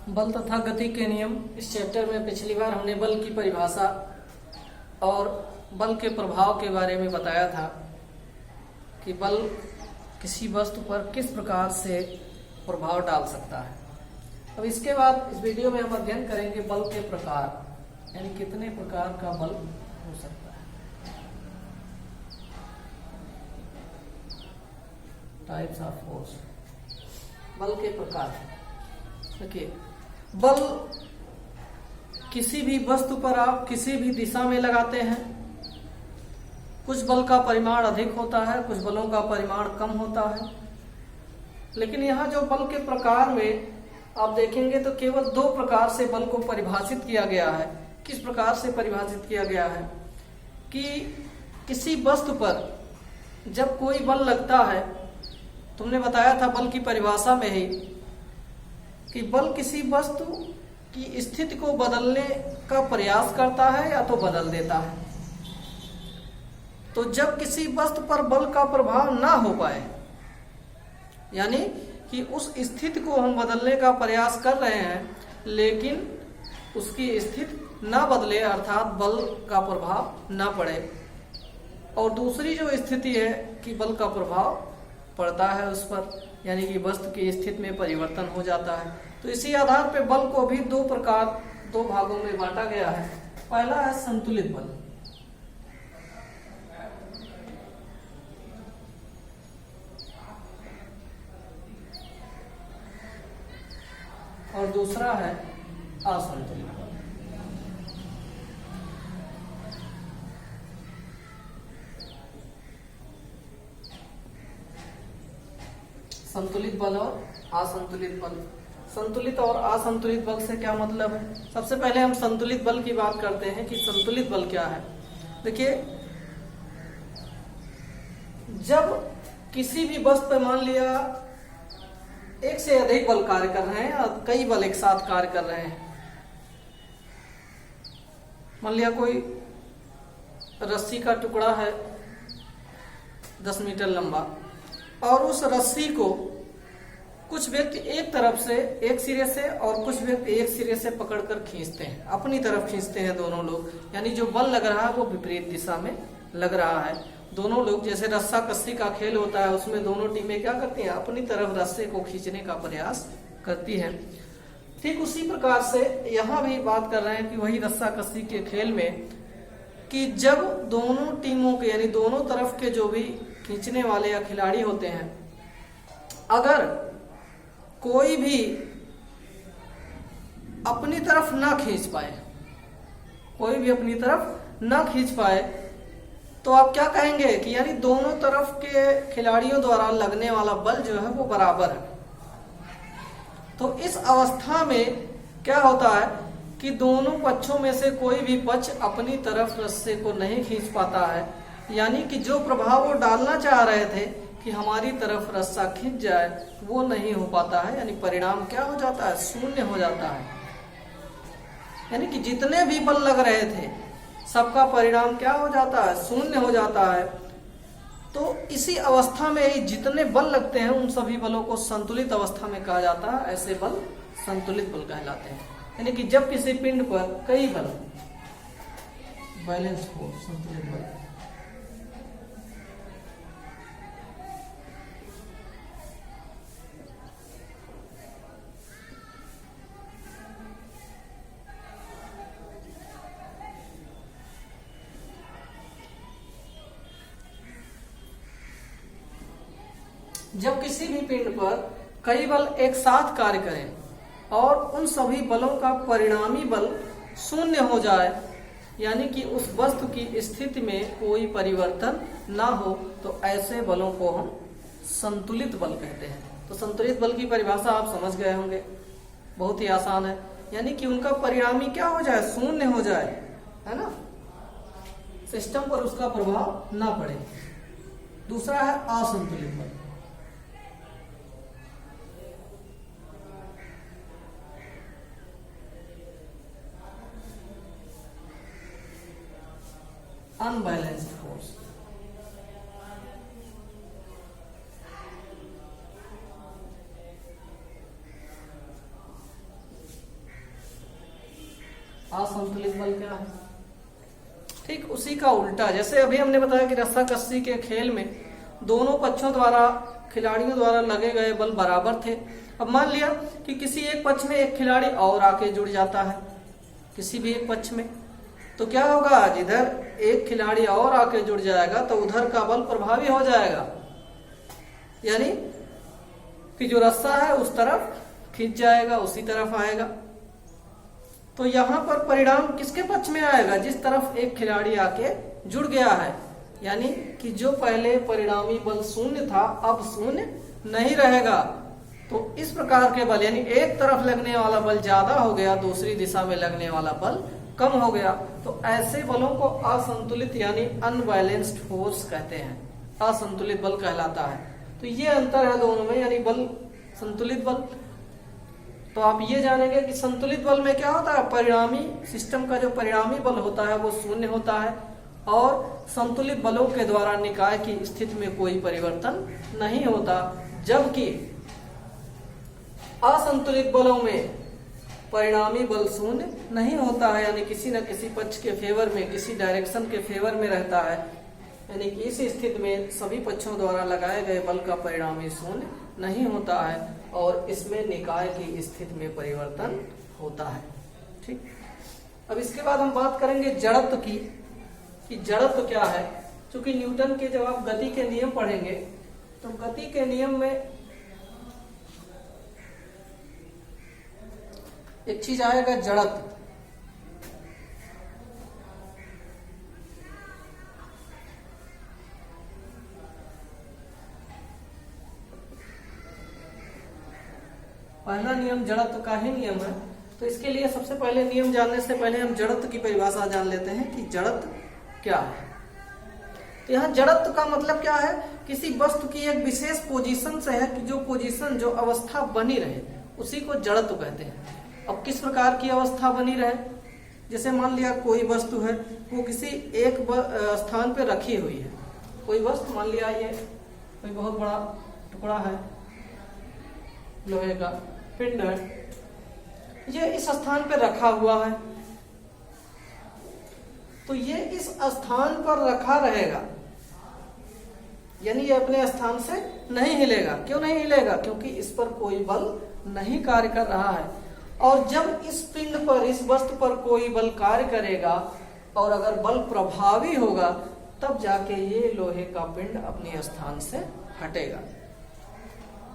बल तथा गति के नियम। इस चैप्टर में पिछली बार हमने बल की परिभाषा और बल के प्रभाव के बारे में बताया था कि बल किसी वस्तु पर किस प्रकार से प्रभाव डाल सकता है। अब इसके बाद इस वीडियो में हम अध्ययन करेंगे बल के प्रकार, यानी कितने प्रकार का बल हो सकता है। टाइप्स ऑफ फोर्स, बल के प्रकार। देखिए, बल किसी भी वस्तु पर आप किसी भी दिशा में लगाते हैं। कुछ बल का परिमाण अधिक होता है, कुछ बलों का परिमाण कम होता है। लेकिन यहाँ जो बल के प्रकार में आप देखेंगे तो केवल दो प्रकार से बल को परिभाषित किया गया है। किस प्रकार से परिभाषित किया गया है कि किसी वस्तु पर जब कोई बल लगता है, तुमने बताया था बल की परिभाषा में ही कि बल किसी वस्तु की स्थिति को बदलने का प्रयास करता है या तो बदल देता है। तो जब किसी वस्तु पर बल का प्रभाव ना हो पाए, यानी कि उस स्थिति को हम बदलने का प्रयास कर रहे हैं लेकिन उसकी स्थिति ना बदले, अर्थात बल का प्रभाव ना पड़े, और दूसरी जो स्थिति है कि बल का प्रभाव पड़ता है उस पर, यानी कि वस्तु की स्थिति में परिवर्तन हो जाता है। तो इसी आधार पर बल को भी दो भागों में बांटा गया है। पहला है संतुलित बल, और दूसरा है असंतुलित बल। संतुलित बल और असंतुलित बल। संतुलित और असंतुलित बल से क्या मतलब है? सबसे पहले हम संतुलित बल की बात करते हैं कि संतुलित बल क्या है। देखिए, जब किसी भी वस्तु पर मान लिया एक से अधिक बल कार्य कर रहे हैं और कई बल एक साथ कार्य कर रहे हैं। मान लिया कोई रस्सी का टुकड़ा है 10 मीटर लंबा, और उस रस्सी को कुछ व्यक्ति एक तरफ से, एक सिरे से, और कुछ व्यक्ति एक सिरे से पकड़कर खींचते हैं, अपनी तरफ खींचते हैं दोनों लोग। यानी जो बल लग रहा है वो विपरीत दिशा में लग रहा है। दोनों लोग, जैसे रस्सा कस्सी का खेल होता है, उसमें दोनों टीमें क्या करती हैं? अपनी तरफ रस्से को खींचने का प्रयास करती हैं। ठीक उसी प्रकार से यहाँ भी बात कर रहे हैं कि वही रस्सा कस्सी के खेल में कि जब दोनों टीमों के, यानी दोनों तरफ के जो भी खींचने वाले या खिलाड़ी होते हैं, अगर कोई भी अपनी तरफ ना खींच पाए, कोई भी अपनी तरफ ना खींच पाए, तो आप क्या कहेंगे कि यानी दोनों तरफ के खिलाड़ियों द्वारा लगने वाला बल जो है वो बराबर है। तो इस अवस्था में क्या होता है कि दोनों पक्षों में से कोई भी पक्ष अपनी तरफ रस्से को नहीं खींच पाता है, यानी कि जो प्रभाव वो डालना चाह रहे थे कि हमारी तरफ रस्सा खींच जाए, वो नहीं हो पाता है। यानी परिणाम क्या हो जाता है? शून्य हो जाता है। यानी कि जितने भी बल लग रहे थे सबका परिणाम क्या हो जाता है? शून्य हो जाता है। तो इसी अवस्था में ही जितने बल लगते हैं उन सभी बलों को संतुलित अवस्था में कहा जाता है। ऐसे बल संतुलित बल कहलाते हैं। यानी कि जब किसी पिंड पर कई बल, बैलेंस फोर्स, संतुलित बल। जब किसी भी पिंड पर कई बल एक साथ कार्य करें और उन सभी बलों का परिणामी बल शून्य हो जाए, यानी कि उस वस्तु की स्थिति में कोई परिवर्तन ना हो, तो ऐसे बलों को हम संतुलित बल कहते हैं। तो संतुलित बल की परिभाषा आप समझ गए होंगे, बहुत ही आसान है। यानी कि उनका परिणामी क्या हो जाए? शून्य हो जाए, है ना, सिस्टम पर उसका प्रभाव ना पड़े। दूसरा है असंतुलित बल। Unbalanced force. असंतुलित बल क्या है? ठीक उसी का उल्टा, जैसे अभी हमने बताया कि रस्सा कस्सी के खेल में दोनों पक्षों द्वारा, खिलाड़ियों द्वारा लगे गए बल बराबर थे। अब मान लिया कि किसी एक पक्ष में एक खिलाड़ी और आके जुड़ जाता है, किसी भी एक पक्ष में, तो क्या होगा, जिधर एक खिलाड़ी और आके जुड़ जाएगा तो उधर का बल प्रभावी हो जाएगा, यानी कि जो रस्सा है उस तरफ खींच जाएगा, उसी तरफ आएगा। तो यहां पर परिणाम किसके पक्ष में आएगा? जिस तरफ एक खिलाड़ी आके जुड़ गया है, यानी कि जो पहले परिणामी बल शून्य था अब शून्य नहीं रहेगा। तो इस प्रकार के बल, यानी एक तरफ लगने वाला बल ज्यादा हो गया, दूसरी दिशा में लगने वाला बल कम हो गया, तो ऐसे बलों को असंतुलित यानी अनबैलेंस्ड फोर्स कहते हैं, असंतुलित बल कहलाता है। तो ये अंतर है दोनों में, यानी बल, संतुलित बल। तो आप ये जानेंगे कि संतुलित बल में क्या होता है, परिणामी सिस्टम का जो परिणामी बल होता है वो शून्य होता है, और संतुलित बलों के द्वारा निकाय की स्थिति में कोई परिवर्तन नहीं होता। जबकि असंतुलित बलों में परिणामी बल शून्य नहीं होता है, यानी किसी न किसी पक्ष के फेवर में, किसी डायरेक्शन के फेवर में रहता है, यानी कि इस स्थिति में सभी पक्षों द्वारा लगाए गए बल का परिणामी शून्य नहीं होता है, और इसमें निकाय की स्थिति में परिवर्तन होता है। ठीक, अब इसके बाद हम बात करेंगे जड़त्व की, कि जड़त्व क्या है। क्योंकि न्यूटन के जब आप गति के नियम पढ़ेंगे तो गति के नियम में एक चीज आएगा, जड़त्व। पहला नियम जड़त्व का ही नियम है। तो इसके लिए सबसे पहले नियम जानने से पहले हम जड़त्व की परिभाषा जान लेते हैं कि जड़त्व क्या है। तो यहाँ जड़त्व का मतलब क्या है, किसी वस्तु की एक विशेष पोजीशन से है, कि जो पोजीशन, जो अवस्था बनी रहे, उसी को जड़त्व कहते हैं। अब किस प्रकार की अवस्था बनी रहे, जैसे मान लिया कोई वस्तु है, वो किसी एक स्थान पे रखी हुई है। कोई वस्तु, मान लिया ये कोई बहुत बड़ा टुकड़ा है, लोहे का पिंड है, ये इस स्थान पे रखा हुआ है, तो ये इस स्थान पर रखा रहेगा, यानी ये अपने स्थान से नहीं हिलेगा। क्यों नहीं हिलेगा? क्योंकि इस पर कोई बल नहीं कार्य कर रहा है। और जब इस पिंड पर, इस वस्तु पर कोई बल कार्य करेगा और अगर बल प्रभावी होगा, तब जाके ये लोहे का पिंड अपने स्थान से हटेगा।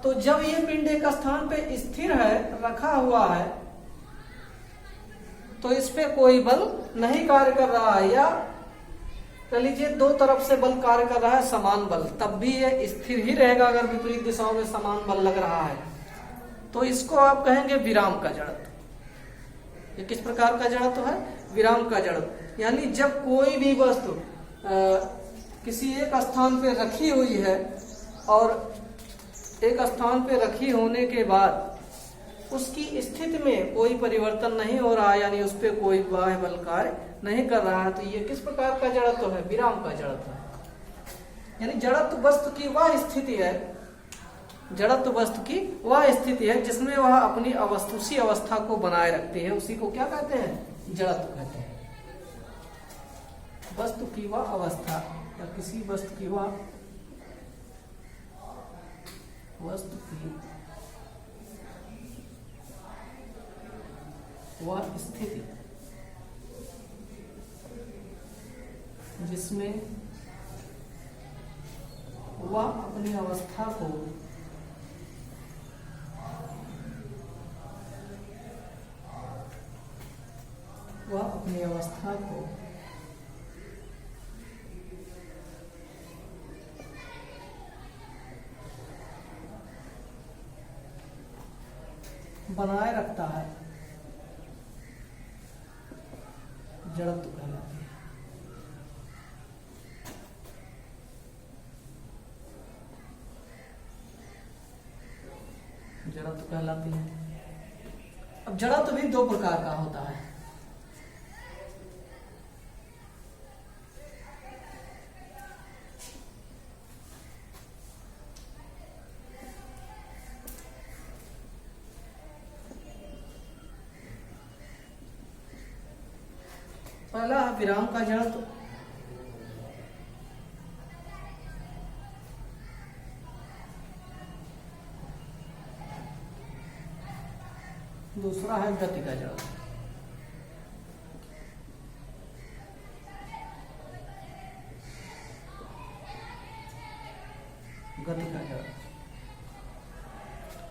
तो जब ये पिंड एक स्थान पे स्थिर है, रखा हुआ है, तो इस पे कोई बल नहीं कार्य कर रहा है, या कह लीजिए दो तरफ से बल कार्य कर रहा है, समान बल, तब भी ये स्थिर ही रहेगा अगर विपरीत दिशाओं में समान बल लग रहा है। तो इसको आप कहेंगे विराम का जड़त्व। ये किस प्रकार का जड़त्व है? विराम का जड़त्व। यानी जब कोई भी वस्तु किसी एक स्थान पे रखी हुई है और एक स्थान पे रखी होने के बाद उसकी स्थिति में कोई परिवर्तन नहीं हो रहा है, यानी उस पर कोई बाह्य बल कार्य नहीं कर रहा है, तो ये किस प्रकार का जड़त्व है? विराम का जड़त्व है। यानी जड़त्व वस्तु की वह स्थिति है, जड़त्व वस्तु की वह स्थिति है जिसमें वह अपनी उसी अवस्था को बनाए रखती है, उसी को क्या कहते हैं? जड़त्व कहते हैं। वस्तु की वह अवस्था, या किसी वस्तु की वह स्थिति जिसमें वह अपनी अवस्था को बनाए रखता है, जड़त्व कहलाती है। जड़त्व कहलाती है। अब जड़त्व भी दो प्रकार का होता है। पहला है विराम का जड़त्व, दूसरा है गति का जड़त्व। गति का जड़त्व,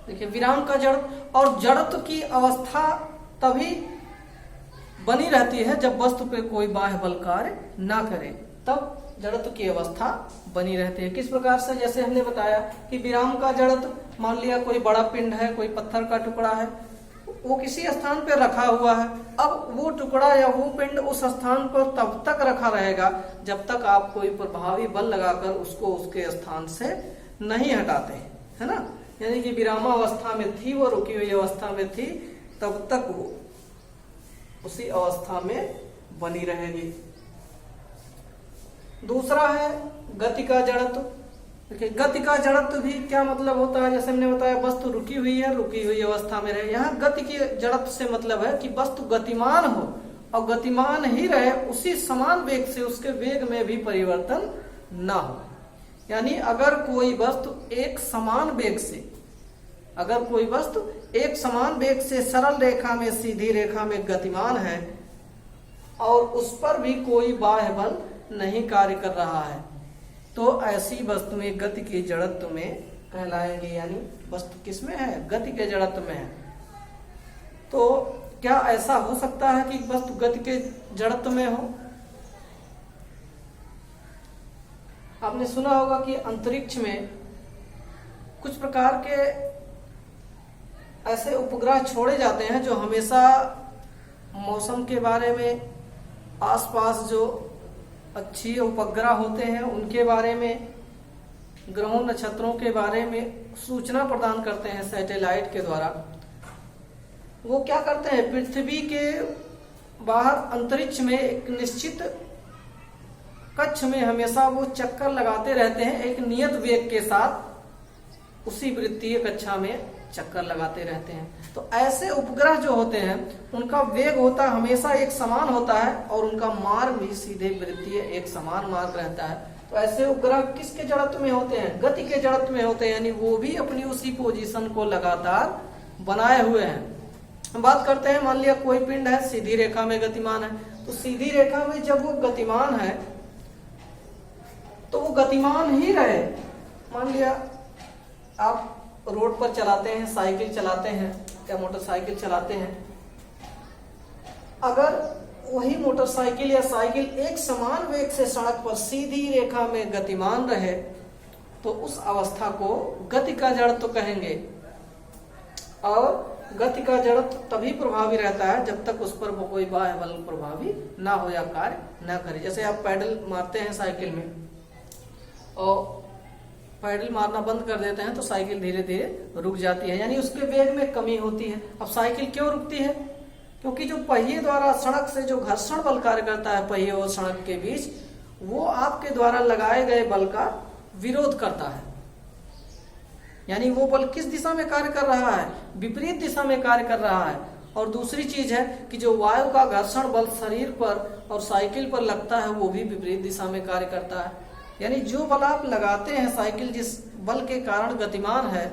देखिए विराम का जड़त्व और जड़त्व की अवस्था तभी बनी रहती है जब वस्तु पे कोई बाह्य बल कार्य ना करे, तब जड़त्व की अवस्था बनी रहती है। किस प्रकार से, जैसे हमने बताया कि विराम का जड़त्व, मान लिया कोई बड़ा पिंड है, कोई पत्थर का टुकड़ा है, वो किसी स्थान पर रखा हुआ है। अब वो टुकड़ा या वो पिंड उस स्थान पर तब तक रखा रहेगा जब तक आप कोई प्रभावी बल लगाकर उसको उसके स्थान से नहीं हटाते, है ना। यानी कि विरामावस्था में थी, वो रुकी हुई अवस्था में थी, तब तक वो उसी अवस्था में बनी रहेगी। दूसरा है गति का जड़त्व। देखिए गति का जड़त्व भी क्या मतलब होता है, जैसे हमने बताया वस्तु रुकी हुई है, रुकी हुई अवस्था में रहे। यहाँ गति के जड़त्व से मतलब है कि वस्तु गतिमान हो और गतिमान ही रहे, उसी समान वेग से उसके वेग में भी परिवर्तन ना हो। यानी अगर कोई वस्तु एक समान वेग से, अगर कोई वस्तु एक समान वेग से सरल रेखा में, सीधी रेखा में गतिमान है और उस पर भी कोई बाह्य बल नहीं कार्य कर रहा है, तो ऐसी वस्तु में गति के जड़त्व में कहलाएंगे। यानी वस्तु किसमें है, गति के जड़त्व में है। तो क्या ऐसा हो सकता है कि वस्तु गति के जड़त्व में हो? आपने सुना होगा कि अंतरिक्ष में कुछ प्रकार के ऐसे उपग्रह छोड़े जाते हैं जो हमेशा मौसम के बारे में, आसपास जो अच्छी उपग्रह होते हैं उनके बारे में, ग्रहों नक्षत्रों के बारे में सूचना प्रदान करते हैं सैटेलाइट के द्वारा। वो क्या करते हैं, पृथ्वी के बाहर अंतरिक्ष में एक निश्चित कक्ष में हमेशा वो चक्कर लगाते रहते हैं, एक नियत वेग के साथ उसी वृत्तीय कक्षा में चक्कर लगाते रहते हैं। तो ऐसे उपग्रह जो होते हैं उनका वेग होता है हमेशा एक समान होता है और उनका मार्ग भी सीधे वृत्तीय एक समान मार्ग रहता है। तो ऐसे उपग्रह किसके जड़त्व में होते हैं, गति के जड़त्व में होते हैं। यानी वो भी अपनी उसी पोजीशन को लगातार बनाए हुए हैं। हम बात करते हैं, मान लिया कोई पिंड है, सीधी रेखा में गतिमान है, तो सीधी रेखा में जब वो गतिमान है तो वो गतिमान ही रहे। मान लिया आप रोड पर चलाते हैं, साइकिल चलाते हैं या मोटरसाइकिल चलाते हैं, अगर वही मोटरसाइकिल या साइकिल एक समान वेग से सड़क पर सीधी रेखा में गतिमान रहे तो उस अवस्था को गति का जड़त्व कहेंगे। और गति का जड़त्व तभी प्रभावी रहता है जब तक उस पर कोई बाह्य बल प्रभावी ना हो या कार्य ना करे। जैसे आप पैडल मारते हैं साइकिल में और पैडल मारना बंद कर देते हैं तो साइकिल धीरे धीरे रुक जाती है, यानी उसके वेग में कमी होती है। अब साइकिल क्यों रुकती है, क्योंकि जो पहिए द्वारा सड़क से जो घर्षण बल कार्य करता है पहिए और सड़क के बीच, वो आपके द्वारा लगाए गए बल का विरोध करता है। यानी वो बल किस दिशा में कार्य कर रहा है, विपरीत दिशा में कार्य कर रहा है। और दूसरी चीज है कि जो वायु का घर्षण बल शरीर पर और साइकिल पर लगता है वो भी विपरीत दिशा में कार्य करता है। यानी जो बल आप लगाते हैं, साइकिल जिस बल के कारण गतिमान है,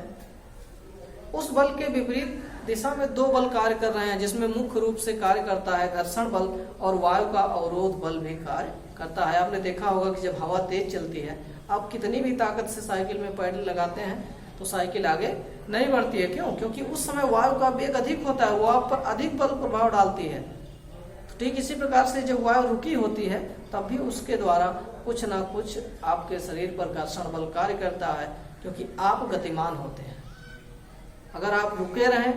उस बल के विपरीत दिशा में दो बल कार्य कर रहे हैं, जिसमें मुख्य रूप से कार्य करता है घर्षण बल और वायु का अवरोध बल भी कार्य करता है। आपने देखा होगा कि जब हवा तेज चलती है, आप कितनी भी ताकत से साइकिल में पैडल लगाते हैं तो साइकिल आगे नहीं बढ़ती है। क्यों? क्योंकि उस समय वायु का वेग अधिक होता है, वो आप पर अधिक बल प्रभाव डालती है। ठीक इसी प्रकार से जब वायु रुकी होती है तब भी उसके द्वारा कुछ ना कुछ आपके शरीर पर घर्षण बल कार्य करता है, क्योंकि आप गतिमान होते हैं। अगर आप रुके रहें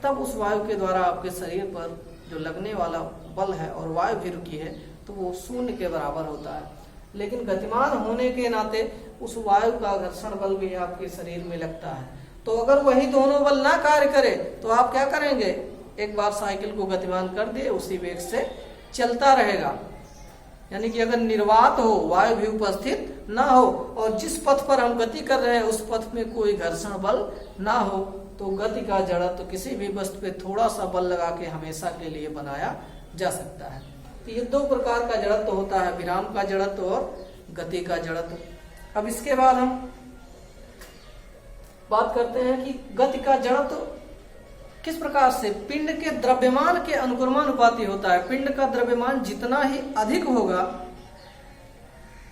तब उस वायु के द्वारा आपके शरीर पर जो लगने वाला बल है और वायु भी रुकी है तो वो शून्य के बराबर होता है। लेकिन गतिमान होने के नाते उस वायु का घर्षण बल भी आपके शरीर में लगता है। तो अगर वही दोनों बल ना कार्य करे तो आप क्या करेंगे, एक बार साइकिल को गतिमान कर दिए, उसी वेग से चलता रहेगा। यानी कि अगर निर्वात हो, वायु भी उपस्थित ना हो और जिस पथ पर हम गति कर रहे हैं उस पथ में कोई घर्षण बल ना हो, तो गति का जड़त्व किसी भी वस्तु पे थोड़ा सा बल लगा के हमेशा के लिए बनाया जा सकता है। तो ये दो प्रकार का जड़त्व होता है, विराम का जड़त्व और गति का जड़त्व। अब इसके बाद हम बात करते हैं कि गति का जड़त्व किस प्रकार से पिंड के द्रव्यमान के अनुक्रमानुपाती होता है। पिंड का द्रव्यमान जितना ही अधिक होगा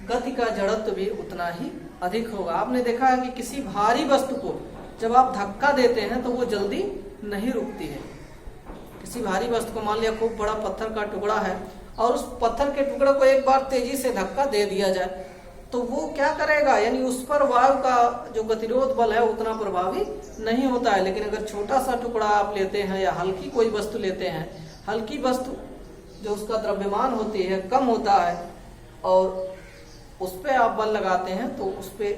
गति का जड़त्व भी उतना ही अधिक होगा। आपने देखा है कि किसी भारी वस्तु को जब आप धक्का देते हैं तो वो जल्दी नहीं रुकती है। किसी भारी वस्तु को मान लिया खूब बड़ा पत्थर का टुकड़ा है और उस पत्थर के टुकड़े को एक बार तेजी से धक्का दे दिया जाए तो वो क्या करेगा, यानी उस पर वायु का जो गतिरोध बल है उतना प्रभावी नहीं होता है। लेकिन अगर छोटा सा टुकड़ा आप लेते हैं या हल्की कोई वस्तु लेते हैं, हल्की वस्तु जो उसका द्रव्यमान होती है कम होता है और उस पे आप बल लगाते हैं तो उस पे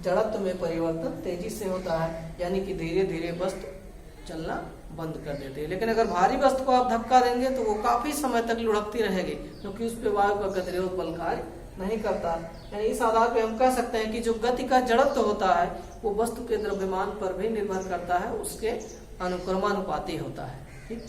जड़त्व में परिवर्तन तेजी से होता है, यानी कि धीरे धीरे वस्तु चलना बंद कर देती है। लेकिन अगर भारी वस्तु को आप धक्का देंगे तो वो काफी समय तक लुढ़कती रहेगी क्योंकि उस पे वायु का गतिरोध बल कार्य नहीं करता। यानी इस आधार पे हम कह सकते हैं कि जो गति का जड़त्व होता है वो वस्तु के द्रव्यमान पर भी निर्भर करता है, उसके अनुक्रमानुपाती होता है। ठीक।